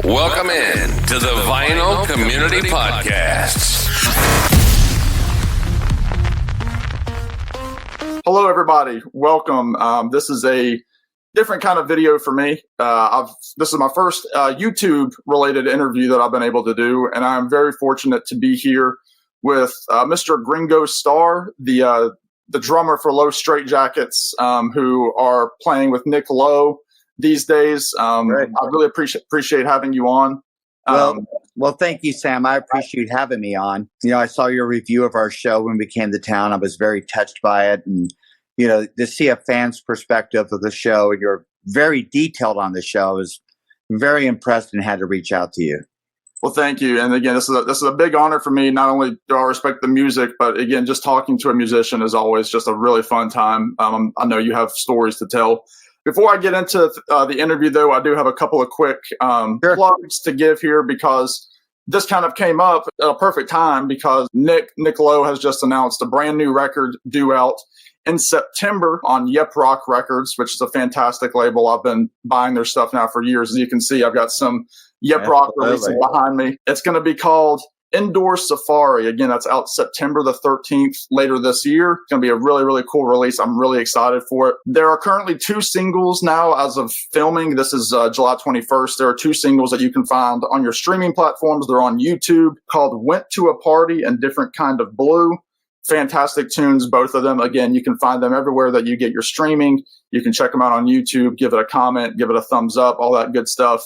Welcome in to the Vinyl Community Podcast. Hello, everybody. Welcome. This is a different kind of video for me. This is my first YouTube-related interview that I've been able to do, and I'm very fortunate to be here with Mr. Gringo Starr, the drummer for Los Straitjackets, who are playing with Nick Lowe these days. I really appreciate having you on. Well, thank you, Sam. I appreciate having me on. You know, I saw your review of our show when we came to town. I was very touched by it. And, you know, to see a fan's perspective of the show, and you're very detailed on the show, I was very impressed and had to reach out to you. Well, thank you. And again, this is a big honor for me. Not only do I respect the music, but again, just talking to a musician is always just a really fun time. I know you have stories to tell. Before I get into the interview, though, I do have a couple of quick plugs to give here, because this kind of came up at a perfect time, because Nick Lowe has just announced a brand new record due out in September on YepRoc Records, which is a fantastic label. I've been buying their stuff now for years. As you can see, I've got some YepRoc releases behind me. It's going to be called Indoor Safari. Again, that's out September the 13th later this year. It's going to be a really, really cool release. I'm really excited for it. There are currently 2 singles now as of filming. This is July 21st. There are 2 singles that you can find on your streaming platforms. They're on YouTube, called Went to a Party and Different Kind of Blue. Fantastic tunes, both of them. Again, you can find them everywhere that you get your streaming. You can check them out on YouTube, give it a comment, give it a thumbs up, all that good stuff.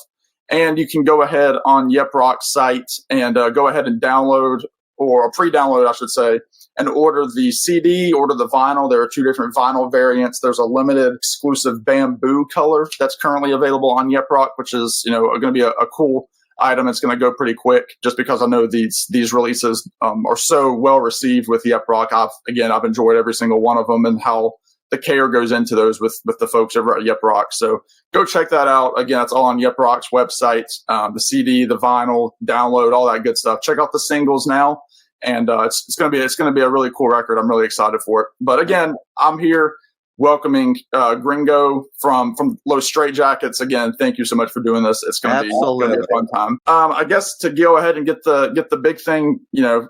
And you can go ahead on YepRoc's site and go ahead and download, or pre-download, I should say, and order the CD, order the vinyl. There are 2 different vinyl variants. There's a limited exclusive bamboo color that's currently available on YepRoc, which is, you know, going to be a cool item. It's going to go pretty quick, just because I know these releases are so well received with YepRoc. I've enjoyed every single one of them, and how the care goes into those with the folks over at YepRoc. So go check that out. Again, it's all on YepRoc's website. The CD, the vinyl, download, all that good stuff. Check out the singles now, and it's gonna be a really cool record. I'm really excited for it. But again, I'm here welcoming Gringo from Los Straitjackets. Again, thank you so much for doing this. It's gonna be a fun time. I guess to go ahead and get the big thing, you know,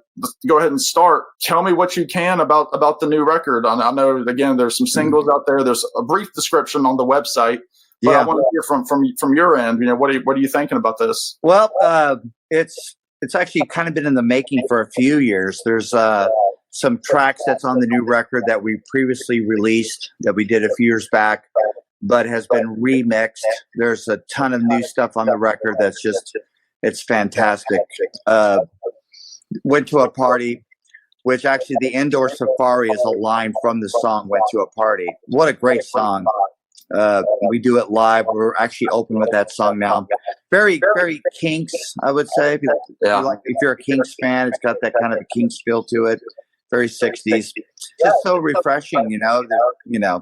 go ahead and start. Tell me what you can about the new record. I know, again, there's some singles out there. There's a brief description on the website, but I want to hear from your end. You know, what are you thinking about this? Well, it's actually kind of been in the making for a few years. There's some tracks that's on the new record that we previously released, that we did a few years back, but has been remixed. There's a ton of new stuff on the record that's it's fantastic. Went to a Party, which actually the Indoor Safari is a line from the song Went to a Party. What a great song. We do it live. We're actually open with that song now. Very, very Kinks, I would say. If you're a Kinks fan, it's got that kind of a Kinks feel to it. Very 60s. Just so refreshing, you know,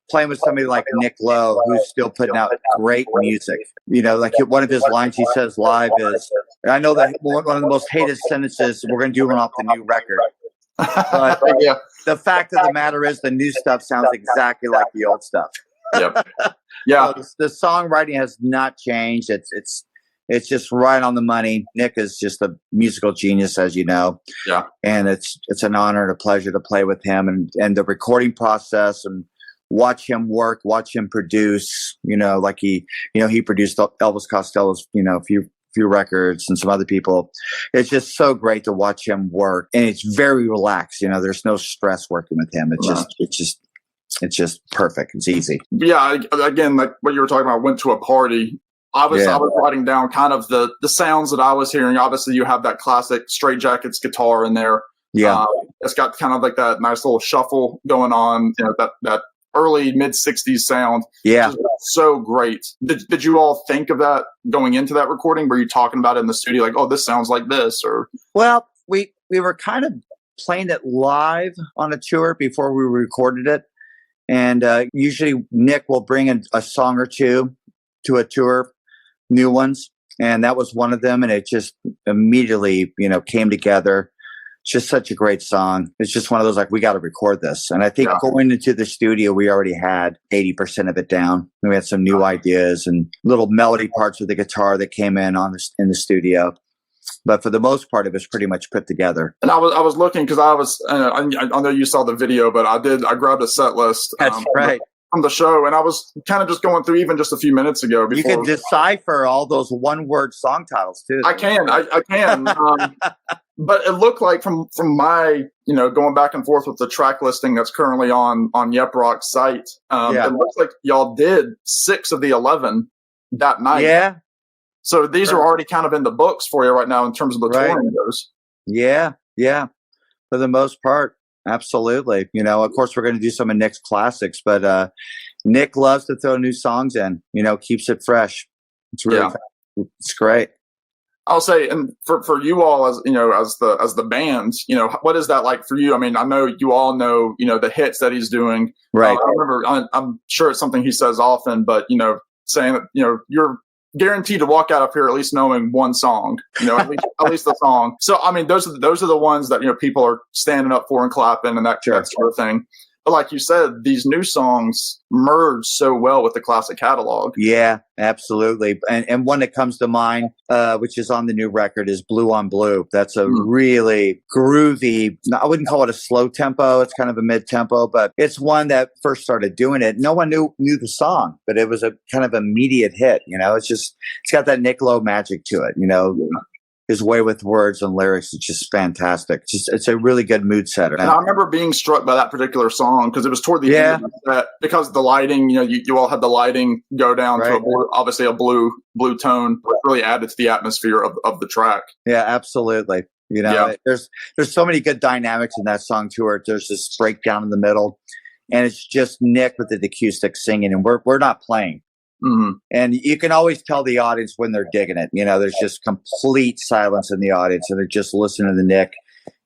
playing with somebody like Nick Lowe, who's still putting out great music. You know, like one of his lines he says live is, I know that one of the most hated sentences, we're going to do one off the new record. But the fact of the matter is, the new stuff sounds exactly like the old stuff. Yep. Yeah. The songwriting has not changed. It's just right on the money. Nick is just a musical genius, as you know. Yeah. And it's an honor and a pleasure to play with him, and the recording process, and watch him work, watch him produce. You know, like he produced Elvis Costello's, you know, few records, and some other people. It's just so great to watch him work, and it's very relaxed. You know, there's no stress working with him. It's just perfect. It's easy. Yeah. Again, like what you were talking about, Went to a Party. I was writing down kind of the sounds that I was hearing. Obviously, you have that classic Straitjackets guitar in there. Yeah. It's got kind of like that nice little shuffle going on, you know, that early mid-60s sound. Yeah. So great. Did you all think of that going into that recording? Were you talking about it in the studio like, oh, this sounds like this? Or Well, we were kind of playing it live on a tour before we recorded it. And usually Nick will bring a song or 2 to a tour, new ones. And that was one of them. And it just immediately, you know, came together. It's just such a great song. It's just one of those, like, we got to record this. And I think going into the studio, we already had 80% of it down. We had some new ideas and little melody parts with the guitar that came in the studio. But for the most part, it was pretty much put together. And I was looking because I know you saw the video, but I grabbed a set list. That's right. From the show, and I was kind of just going through even just a few minutes ago. You can decipher all those one-word song titles too. I can. But it looked like from my, going back and forth with the track listing that's currently on YepRoc's site, it looks like y'all did 6 of the 11 that night. Yeah. So these are already kind of in the books for you right now in terms of the touring goes. Yeah. Yeah. For the most part. Absolutely. Of course, we're going to do some of Nick's classics, but Nick loves to throw new songs in, keeps it fresh. It's really it's great. I'll say, and for you all as the band, what is that like for you? I mean, I know you all know, the hits that he's doing. Right. I remember, I'm sure it's something he says often, but, saying that, you're guaranteed to walk out of here at least knowing one song, at least the song. So, I mean, those are the ones that, people are standing up for and clapping and that sort of thing. But like you said, these new songs merge so well with the classic catalog. Yeah, absolutely. And one that comes to mind, which is on the new record, is Blue on Blue. That's a really groovy, I wouldn't call it a slow tempo. It's kind of a mid-tempo, but it's one that first started doing it. No one knew the song, but it was a kind of immediate hit. It's got that Nick Lowe magic to it, His way with words and lyrics is just fantastic. It's a really good mood setter. And I remember being struck by that particular song because it was toward the end of the set, because the lighting, you all had the lighting go down to obviously a blue tone, which really added to the atmosphere of the track. Yeah, absolutely. There's so many good dynamics in that song too. Where there's this breakdown in the middle, and it's just Nick with the acoustic singing, and we're not playing. Mm-hmm. And you can always tell the audience when they're digging it. There's just complete silence in the audience, and they're just listening to Nick.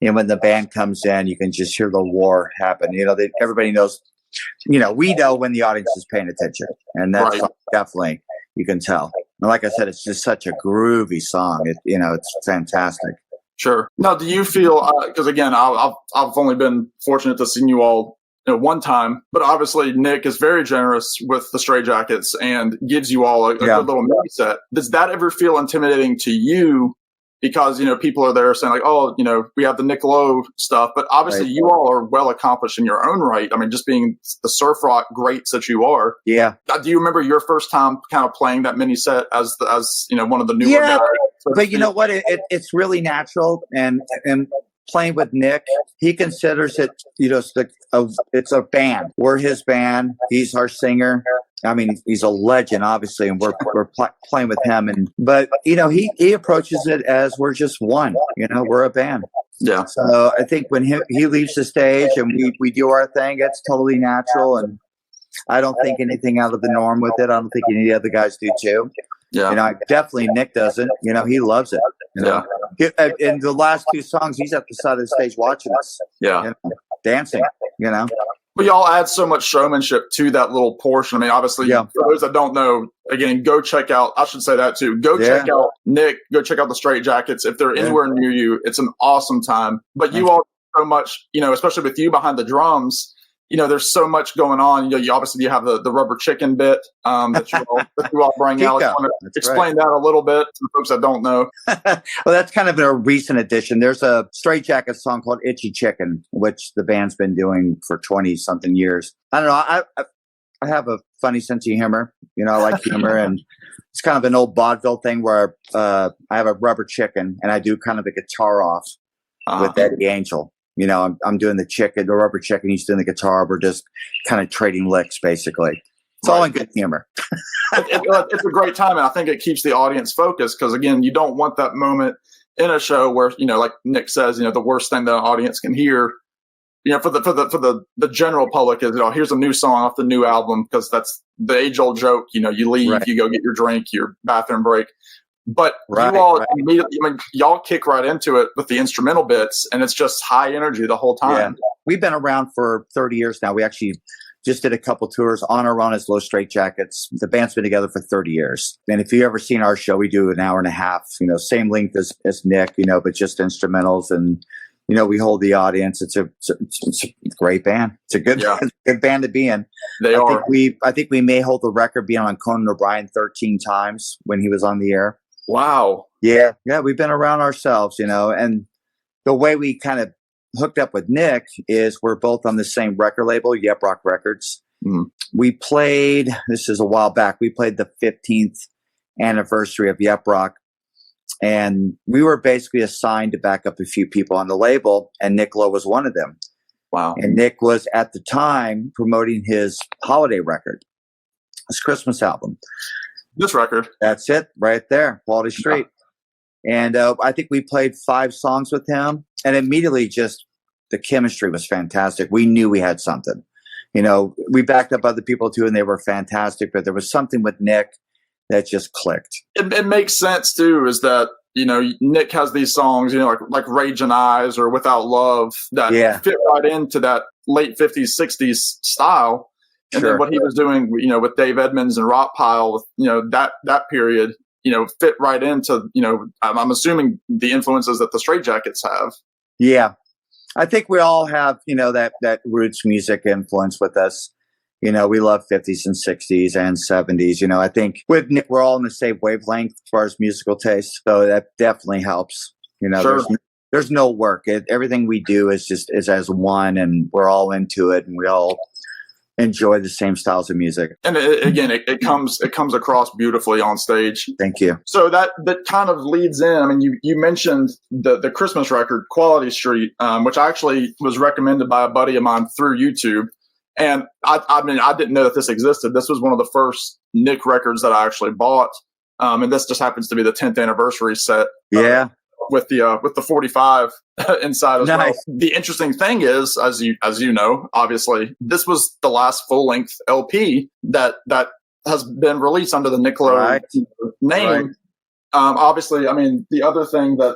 And when the band comes in, you can just hear the war happen. Everybody knows. We know when the audience is paying attention, and that's definitely, you can tell. And like I said, it's just such a groovy song. It's fantastic. Sure. Now, do you feel? Because again, I've only been fortunate to see you all one time, but obviously Nick is very generous with the Straitjackets and gives you all a good little mini set. Does that ever feel intimidating to you? Because, people are there saying like, oh, we have the Nick Lowe stuff, but obviously you all are well accomplished in your own right. I mean, just being the surf rock greats that you are. Yeah. Do you remember your first time kind of playing that mini set as one of the newer guys? But you know what? It's really natural, and playing with Nick, he considers it, it's a band. We're his band. He's our singer. I mean, he's a legend, obviously, and we're playing with him. But he approaches it as we're just one. We're a band. Yeah. So I think when he leaves the stage and we do our thing, it's totally natural, and I don't think anything out of the norm with it. I don't think any other guys do too. Yeah. Definitely Nick doesn't. He loves it. In the last 2 songs, he's at the side of the stage watching us. Yeah. Dancing, But y'all add so much showmanship to that little portion. I mean, obviously, for those that don't know, again, go check out, I should say that too. Go check out Nick, go check out the Straitjackets. If they're anywhere near you, it's an awesome time. But you all do so much, especially with you behind the drums, there's so much going on. You obviously have the rubber chicken bit that you all bring out. I want to explain that a little bit to the folks that don't know. Well, that's kind of a recent addition. There's a Straitjacket song called Itchy Chicken, which the band's been doing for 20-something years. I don't know. I have a funny sense of humor. I like humor, and it's kind of an old vaudeville thing where I have a rubber chicken, and I do kind of a guitar off with Eddie Angel. I'm doing the rubber chicken. He's doing the guitar. We're just kind of trading licks, basically. It's all in good humor. It's a great time, and I think it keeps the audience focused because, again, you don't want that moment in a show where, like Nick says, the worst thing the audience can hear, for the general public is, here's a new song off the new album, because that's the age-old joke. You leave, you go get your drink, your bathroom break. But immediately, y'all kick right into it with the instrumental bits, and it's just high energy the whole time. Yeah. We've been around for 30 years now. We actually just did a couple tours on our own as Los Straitjackets. The band's been together for 30 years. And if you've ever seen our show, we do an hour and a half, same length as Nick, but just instrumentals. And we hold the audience. It's a great band. It's a good, good band to be in. I think we may hold the record being on Conan O'Brien 13 times when he was on the air. Wow. Yeah. We've been around ourselves, and the way we kind of hooked up with Nick is we're both on the same record label, YepRoc Records. Mm. We played, this is a while back, we played the 15th anniversary of YepRoc, and we were basically assigned to back up a few people on the label, and Nick Lowe was one of them. Wow. And Nick was at the time promoting his holiday record, his Christmas album. This record. That's it right there, Quality Street. And I think we played 5 songs with him, and immediately just the chemistry was fantastic. We knew we had something. We backed up other people too, and they were fantastic, but there was something with Nick that just clicked. It makes sense too, is that, Nick has these songs, like Raging Eyes or Without Love that fit right into that late 50s, 60s style. And then what he was doing, with Dave Edmunds and Rockpile, that period, fit right into, I'm assuming the influences that the Straitjackets have. Yeah. I think we all have, that roots music influence with us. We love 50s and 60s and 70s. I think with Nick, we're all in the same wavelength as far as musical taste. So that definitely helps. Sure. There's no work. Everything we do is as one, and we're all into it, and we all enjoy the same styles of music. And it comes across beautifully on stage. Thank you. So that kind of leads in. I mean, you mentioned the Christmas record, Quality Street, which actually was recommended by a buddy of mine through YouTube. And I didn't know that this existed. This was one of the first Nick records that I actually bought. And this just happens to be the 10th anniversary set. Yeah. With the 45 inside as well. Nice. The interesting thing is, as you know, obviously, this was the last full length LP that has been released under the Nick Lowe name. Right. Obviously, I mean, the other thing that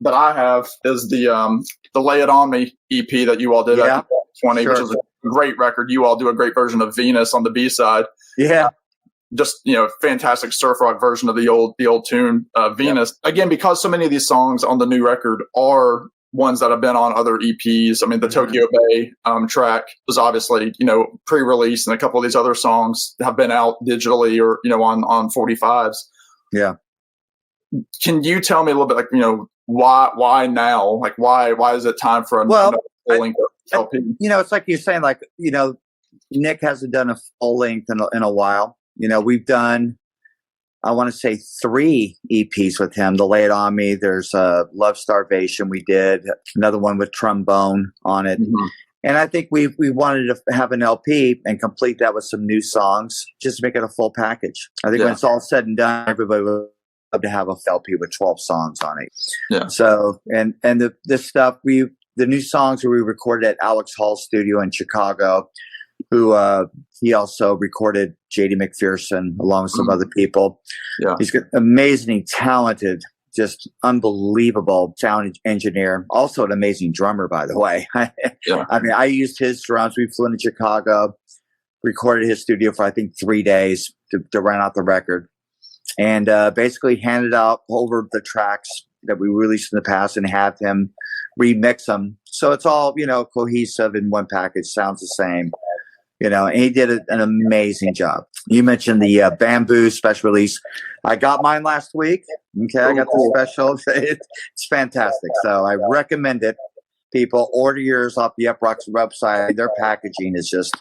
that I have is the Lay It On Me EP that you all did at 20, which is a great record. You all do a great version of Venus on the B side. Yeah. Just, fantastic surf rock version of the old tune, Venus. Yep. Again, because so many of these songs on the new record are ones that have been on other EPs. I mean, the Tokyo Bay track was obviously, pre-release, and a couple of these other songs have been out digitally or, on 45s. Yeah. Can you tell me a little bit, like, why now? Like, why is it time for another full-length LP? It's like you're saying, like, Nick hasn't done a full length in a while. We've done, I want to say 3 EPs with him. The Lay It On Me, there's Love Starvation we did, another one with trombone on it. Mm-hmm. And I think we wanted to have an LP and complete that with some new songs, just to make it a full package. I think when it's all said and done, everybody would love to have a LP with 12 songs on it. Yeah. So, and the stuff, the new songs we recorded at Alex Hall's studio in Chicago, who he also recorded J.D. McPherson along with some other people. Yeah. He's got amazingly talented, just unbelievable sound engineer. Also an amazing drummer, by the way. Yeah. I mean, I used his drums. We flew into Chicago, recorded his studio for, I think, 3 days to run out the record. And basically handed out over the tracks that we released in the past and have him remix them. So it's all, cohesive in one package, sounds the same. And he did an amazing job. You mentioned the Bamboo special release. I got mine last week. Okay, I got the special. It's fantastic. So I recommend it. People, order yours off the YepRoc's website. Their packaging is just,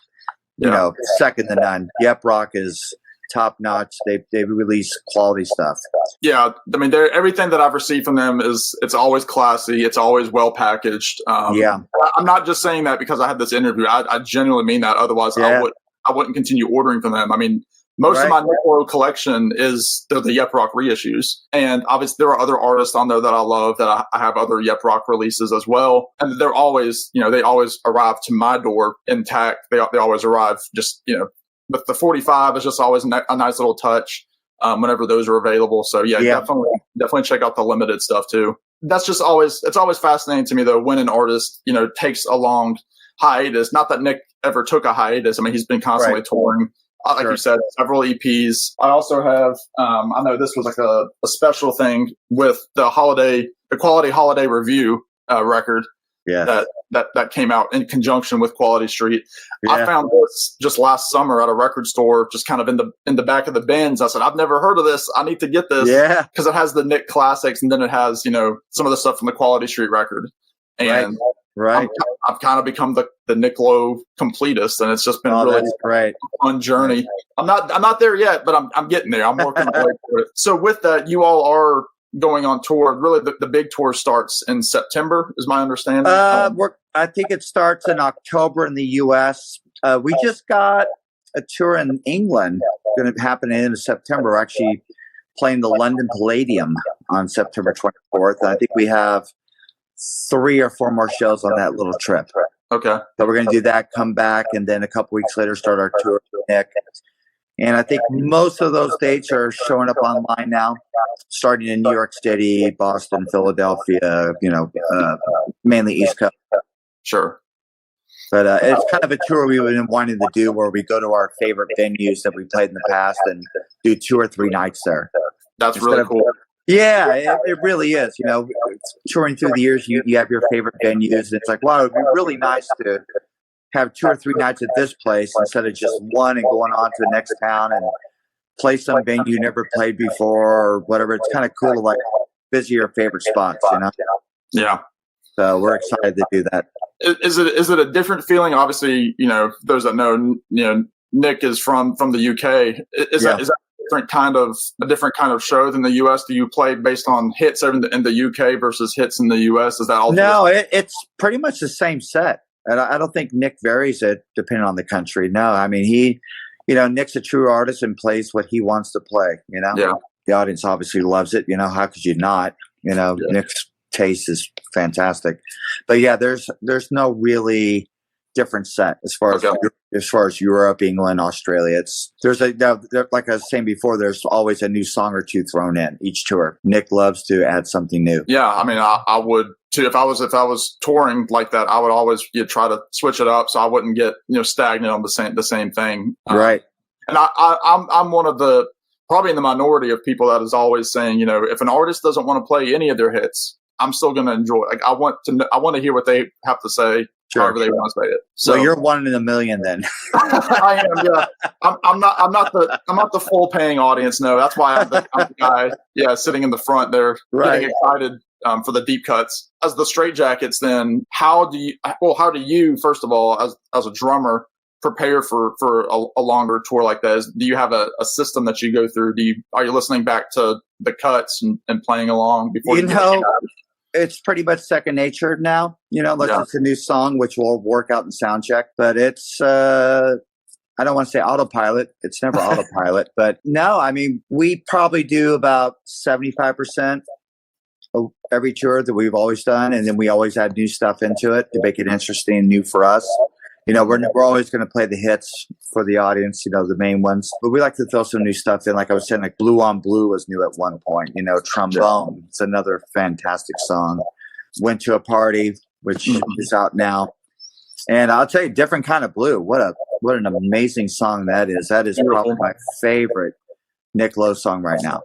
second to none. YepRoc is top notch. They release quality stuff. Yeah, I mean, everything that I've received from them it's always classy. It's always well packaged. I'm not just saying that because I had this interview. I genuinely mean that. Otherwise, I wouldn't continue ordering from them. I mean, most of my Nick Lowe collection is the YepRoc reissues, and obviously there are other artists on there that I love. That I have other YepRoc releases as well, and they're always, they always arrive to my door intact. They always arrive just, But the 45 is just always a nice little touch whenever those are available. So definitely check out the limited stuff too. That's just it's always fascinating to me though when an artist, takes a long hiatus. Not that Nick ever took a hiatus. I mean, he's been constantly touring. Like you said, several EPs. I also have, I know this was like a special thing with the Quality Holiday Review. record. Yeah. That came out in conjunction with Quality Street. Yeah. I found this just last summer at a record store, just kind of in the back of the bins. I said, I've never heard of this. I need to get this. Yeah. Because it has the Nick classics, and then it has, some of the stuff from the Quality Street record. And right. I've kind of become the Nick Lowe completist, and it's just been really a fun journey. I'm not there yet, but I'm getting there. I'm working my way through it. So with that, you all are going on tour. Really, the big tour starts in September, is my understanding. I think it starts in October in the U.S. We just got a tour in England going to happen in September. We're actually playing the London Palladium on September 24th. I think we have 3 or 4 more shows on that little trip. Okay. So we're going to do that, come back, and then a couple weeks later start our tour with Nick. And I think most of those dates are showing up online now, starting in New York City, Boston, Philadelphia, mainly East Coast. Sure. But it's kind of a tour we've been wanting to do where we go to our favorite venues that we played in the past and do 2 or 3 nights there. That's really cool. Yeah, it really is. Touring through the years, you have your favorite venues. And it's like, wow, it'd be really nice to have 2 or 3 nights at this place instead of just one and going on to the next town and play some venue you never played before or whatever. It's kind of cool to visit your favorite spots, Yeah. So we're excited to do that. Is it a different feeling? Obviously, those that know, Nick is from the UK. Is that a different kind of show than the US? Do you play based on hits in the UK versus hits in the US? Is that all? No, it's pretty much the same set. And I don't think Nick varies it depending on the country. No, I mean, Nick's a true artist and plays what he wants to play, Yeah. The audience obviously loves it. How could you not? Yeah. Nick's taste is fantastic. But yeah, there's no really different set as far as Europe, England, Australia. Like I was saying before, there's always a new song or 2 thrown in each tour. Nick loves to add something new. Yeah, I mean, I would too. If I was touring like that, I would always try to switch it up so I wouldn't get stagnant on the same thing. Right. And I'm one of the probably in the minority of people that is always saying, if an artist doesn't want to play any of their hits, I'm still going to enjoy it. I want to hear what they have to say. Sure. However they want to say it. So you're 1 in a million then. I am. Yeah. I'm not the full paying audience. No, that's why I'm the guy. Yeah, sitting in the front there, getting excited for the deep cuts. As the Straitjackets, then how do you first of all as a drummer prepare for a longer tour like that? Do you have a system that you go through? Are you listening back to the cuts and playing along before it's pretty much second nature now, it's a new song, which we'll work out in sound check, but it's, I don't want to say autopilot. It's never autopilot, but no, I mean, we probably do about 75% of every tour that we've always done. And then we always add new stuff into it to make it interesting and new for us. We're always going to play the hits for the audience, the main ones. But we like to throw some new stuff in. Like I was saying, like Blue on Blue was new at one point. Trombone. It's another fantastic song. Went to a Party, which is out now. And I'll tell you, Different Kind of Blue. What an amazing song that is. That is probably my favorite Nick Lowe song right now.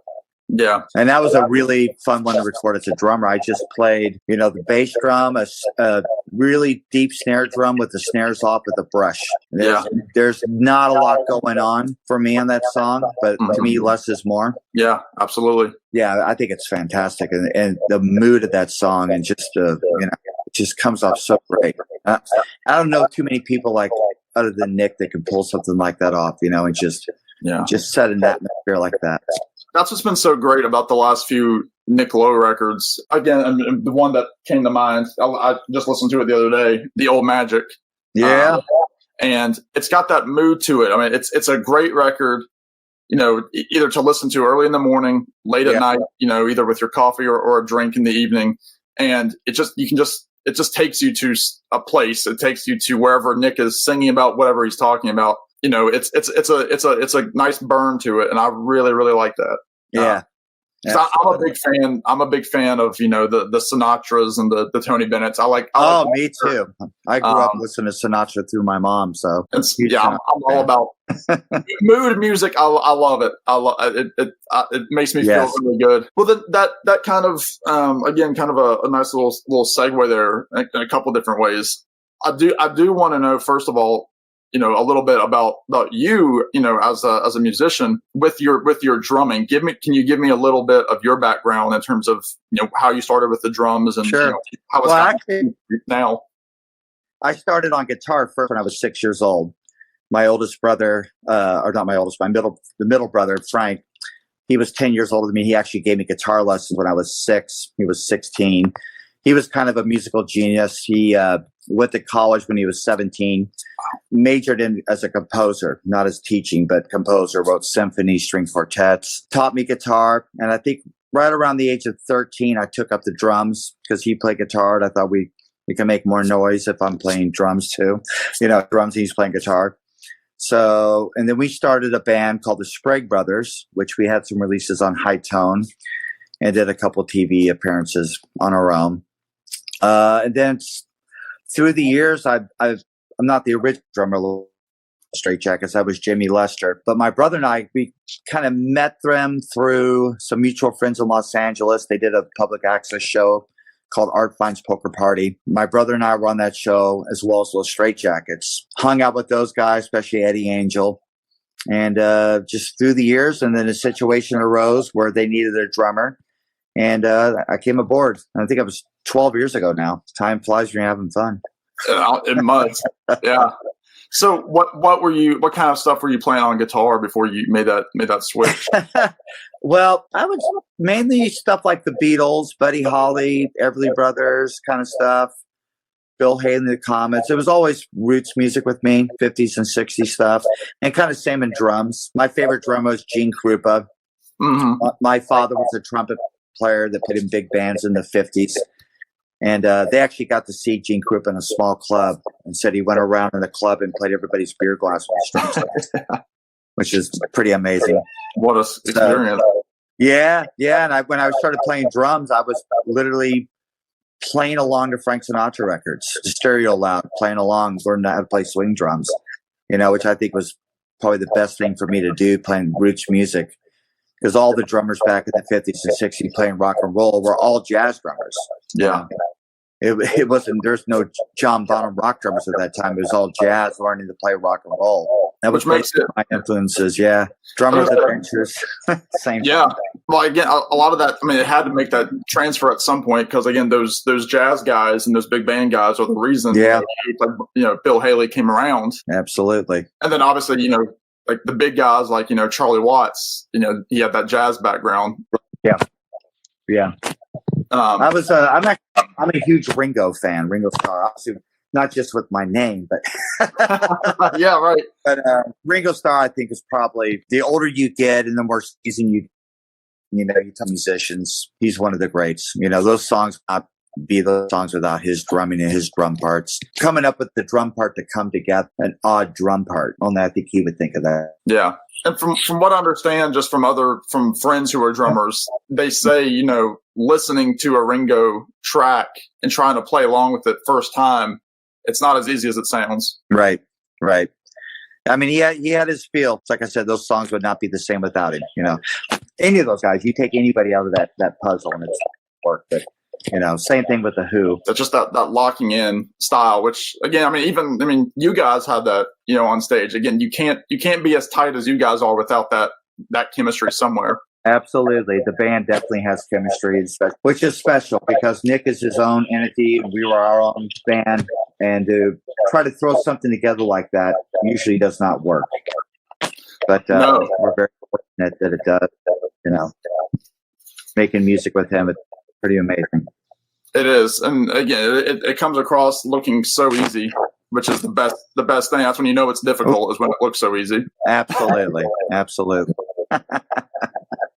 Yeah. And that was a really fun one to record as a drummer. I just played, the bass drum, a really deep snare drum with the snares off with a brush. There's not a lot going on for me on that song, but to me, less is more. Yeah, absolutely. Yeah, I think it's fantastic. And the mood of that song and just, it just comes off so great. I don't know too many people other than Nick that can pull something like that off, and just set an atmosphere like that. That's what's been so great about the last few Nick Lowe records. Again, and the one that came to mind, I just listened to it the other day, The Old Magic. Yeah. And it's got that mood to it. I mean, it's a great record, either to listen to early in the morning, late at night, either with your coffee or a drink in the evening. And it just takes you to a place. It takes you to wherever Nick is singing about whatever he's talking about. It's a nice burn to it, and I really, really like that. Yeah. I'm a big fan. I'm a big fan of the Sinatras and the Tony Bennett's. I like me too. I grew up listening to Sinatra through my mom, so I'm all about mood music. I love it. I love it. It makes me feel really good. Well, then that kind of again, kind of a nice little segue there in a couple different ways. I do want to know, first of all, a little bit about you, as a musician with your drumming. Can you give me a little bit of your background in terms of, how you started with the drums and sure. How it's actually now? I started on guitar first when I was 6 years old. My oldest brother, or not my oldest, the middle brother, Frank, he was 10 years older than me. He actually gave me guitar lessons when I was 6. He was 16. He was kind of a musical genius. He went to college when he was 17, majored in as a composer, not as teaching, but composer, wrote symphonies, string quartets, taught me guitar. And I think right around the age of 13, I took up the drums because he played guitar. And I thought we can make more noise if I'm playing drums too. Drums, he's playing guitar. So, and then we started a band called the Sprague Brothers, which we had some releases on High Tone and did a couple TV appearances on our own. And then through the years, I'm not the original drummer of Los Straitjackets. I was Jimmy Lester. But my brother and I, we kind of met them through some mutual friends in Los Angeles. They did a public access show called Art Finds Poker Party. My brother and I were on that show, as well as Los Straitjackets. Hung out with those guys, especially Eddie Angel. And just through the years, and then a situation arose where they needed a drummer. And I came aboard. I think it was 12 years ago now. Time flies when you're having fun. It must. Yeah. So what kind of stuff were you playing on guitar before you made that switch? Well, I was mainly stuff like the Beatles, Buddy Holly, Everly Brothers kind of stuff, Bill Haley and the Comets. It was always roots music with me, 50s and 60s stuff, and kind of same in drums. My favorite drummer was Gene Krupa. Mm-hmm. My father was a trumpet player that played in big bands in the 50s. And they actually got to see Gene Krupa in a small club and said he went around in the club and played everybody's beer glass with his strings, which is pretty amazing. What a experience. Yeah. And when I started playing drums, I was literally playing along to Frank Sinatra records, stereo loud, playing along, learning how to play swing drums, which I think was probably the best thing for me to do, playing roots music. Because all the drummers back in the 50s and 60s playing rock and roll were all jazz drummers. Yeah. It wasn't, there's no John Bonham rock drummers at that time. It was all jazz, learning to play rock and roll. That was makes it my influences. Yeah. Drummers Adventures. Same. Yeah. Thing. Well, again, a lot of that, it had to make that transfer at some point because, again, those jazz guys and those big band guys are the reason Bill Haley came around. Absolutely. And then obviously, like the big guys like, Charlie Watts, he had that jazz background. Yeah. Yeah. I'm a huge Ringo fan, Ringo Starr. Obviously, not just with my name, but yeah, right. But Ringo Starr, I think, is probably the older you get and the more seasoned you tell musicians, he's one of the greats. Those songs not be those songs without his drumming and his drum parts. Coming up with the drum part to come together, an odd drum part. Only I think he would think of that. Yeah. And from what I understand, just from friends who are drummers, they say, listening to a Ringo track and trying to play along with it first time, it's not as easy as it sounds. Right. He had his feel. Like I said, those songs would not be the same without him. Any of those guys, you take anybody out of that puzzle and it's work. But same thing with the Who. So just that locking in style, which again, you guys have that, on stage. Again, you can't be as tight as you guys are without that chemistry somewhere. Absolutely. The band definitely has chemistry, which is special because Nick is his own entity and we were our own band. And to try to throw something together like that usually does not work. But we're very fortunate that it does, making music with him. It's pretty amazing. It is. And again, it comes across looking so easy, which is the best thing. That's when it's difficult, is when it looks so easy. Absolutely.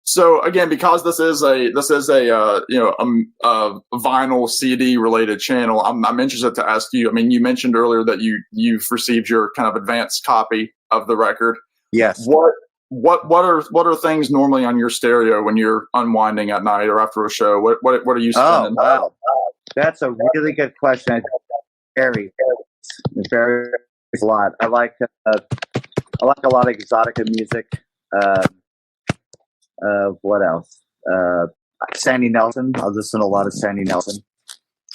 So again, because this is a vinyl CD related channel, I'm interested to ask you. You mentioned earlier that you've received your kind of advanced copy of the record. Yes. what are things normally on your stereo when you're unwinding at night or after a show? What are you spinning? Oh, wow. That's a really good question. Very a lot. I like a lot of exotica music. What else? Sandy Nelson. I listen to a lot of Sandy Nelson,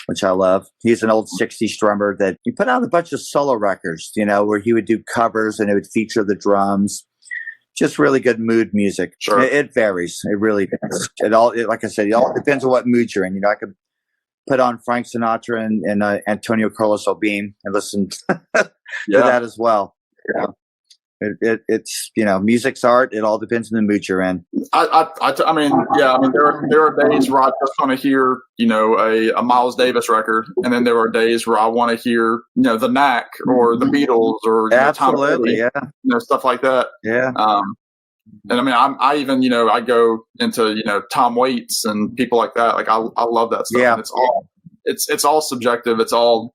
which I love. He's an old 60s drummer that he put out a bunch of solo records, where he would do covers and it would feature the drums. Just really good mood music. Sure. It varies. It really does. Like I said, it all depends on what mood you're in. I could put on Frank Sinatra and Antonio Carlos Obin and listen to that as well. It's music's art. It all depends on the mood you're in. I mean, there are days where I just want to hear, a Miles Davis record, and then there are days where I want to hear, the Knack or the Beatles or absolutely, Tom Petty, stuff like that. Yeah. And I mean, I even, I go into, Tom Waits and people like that. Like I love that stuff. Yeah. And it's all subjective. It's all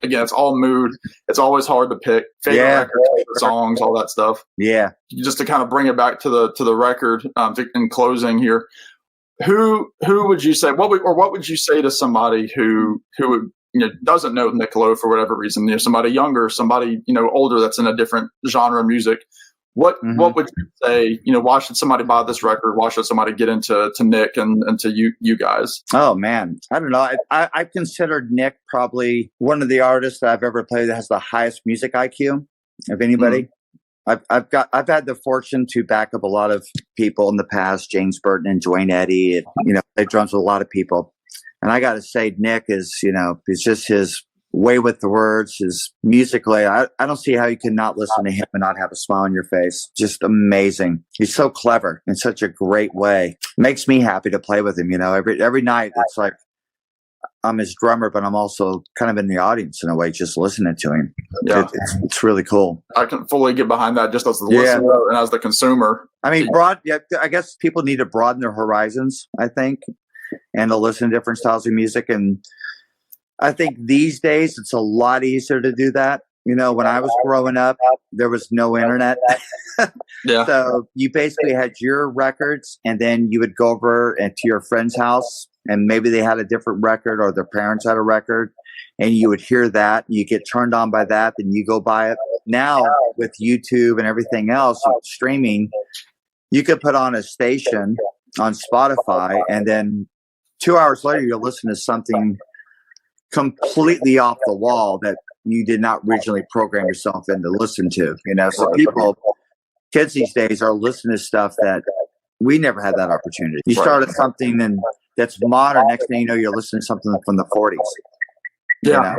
mood. It's always hard to pick favorite records, favorite songs, all that stuff. Yeah. Just to kind of bring it back to the record in closing here, who would you say, what would you say to somebody who doesn't know Nick Lowe for whatever reason, somebody younger, somebody, older that's in a different genre of music? What would you say, why should somebody buy this record? Why should somebody get into Nick and to you guys? Oh, man. I don't know. I've considered Nick probably one of the artists that I've ever played that has the highest music IQ of anybody. Mm-hmm. I've had the fortune to back up a lot of people in the past, James Burton and Dwayne Eddy, and, play drums with a lot of people. And I got to say, Nick is, it's just his way with the words, his musically. I don't see how you can not listen to him and not have a smile on your face. Just amazing. He's so clever in such a great way. Makes me happy to play with him. Every night it's like I'm his drummer, but I'm also kind of in the audience in a way, just listening to him. Yeah, it's really cool. I can fully get behind that, just as the listener and as the consumer. I mean, I guess people need to broaden their horizons, I think, and to listen to different styles of music. And I think these days it's a lot easier to do that. When I was growing up, there was no internet. Yeah. So you basically had your records, and then you would go over to your friend's house, and maybe they had a different record or their parents had a record, and you would hear that. You get turned on by that, then you go buy it. Now with YouTube and everything else, streaming, you could put on a station on Spotify, and then 2 hours later, you'll listen to something completely off the wall that you did not originally program yourself in to listen to. So kids these days are listening to stuff that we never had that opportunity. You started something that's modern. Next thing you know, you're listening to something from the 40s. Yeah.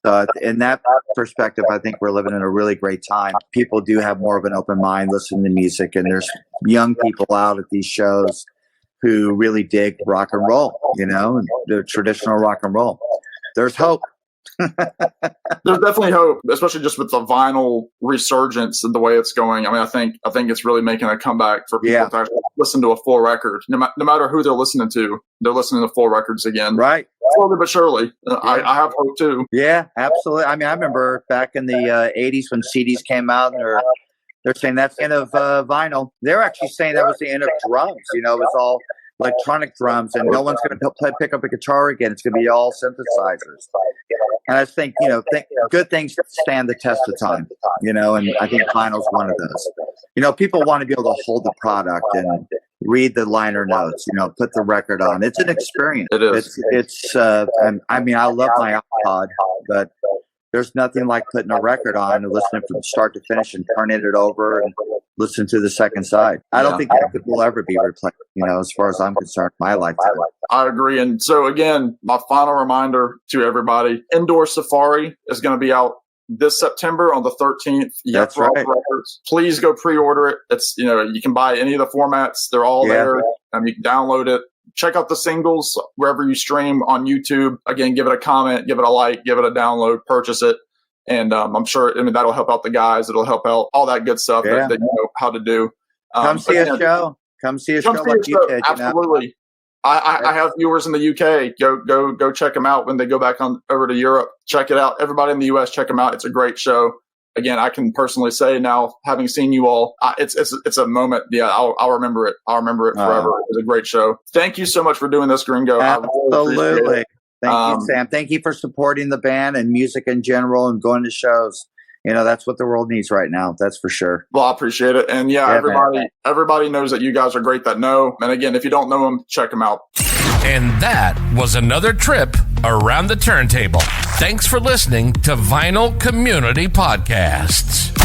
So in that perspective, I think we're living in a really great time. People do have more of an open mind, listening to music, and there's young people out at these shows who really dig rock and roll, and the traditional rock and roll. There's hope. There's definitely hope, especially just with the vinyl resurgence and the way it's going. I mean, I think it's really making a comeback for people to actually listen to a full record. No matter who they're listening to, they're listening to full records again. Right. Slowly but surely. I have hope too. Yeah, absolutely. I mean, I remember back in the 80s when CDs came out, and they're saying that's the end of vinyl. They're actually saying that was the end of drums. It was all electronic drums, and no one's going to pick up a guitar again. It's going to be all synthesizers. And I think, good things stand the test of time, and I think vinyl's one of those. People want to be able to hold the product and read the liner notes, put the record on. It's an experience. It is. I mean, I love my iPod, but there's nothing like putting a record on and listening from start to finish and turning it over and listen to the second side. I don't think that will ever be replaced, as far as I'm concerned, my lifetime. I agree. And so again, my final reminder to everybody, Indoor Safari is going to be out this September on the 13th. That's right. Records. Please go pre-order it. It's, you can buy any of the formats. They're all there. You can download it. Check out the singles wherever you stream on YouTube. Again, give it a comment, give it a like, give it a download, purchase it. And I'm sure, that'll help out the guys. It'll help out all that good stuff that you know how to do. Come see a show. Come see a show like you did. Absolutely. I have viewers in the UK. Go check them out when they go back on over to Europe. Check it out. Everybody in the US, check them out. It's a great show. again, I can personally say now, having seen you all, it's a moment. Yeah, I'll remember it. I'll remember it forever. It was a great show. Thank you so much for doing this, Gringo. Absolutely. Thank you, Sam. Thank you for supporting the band and music in general and going to shows. That's what the world needs right now. That's for sure. Well, I appreciate it. And everybody knows that you guys are great that know. And again, if you don't know them, check them out. And that was another trip around the turntable. Thanks for listening to Vinyl Community Podcasts.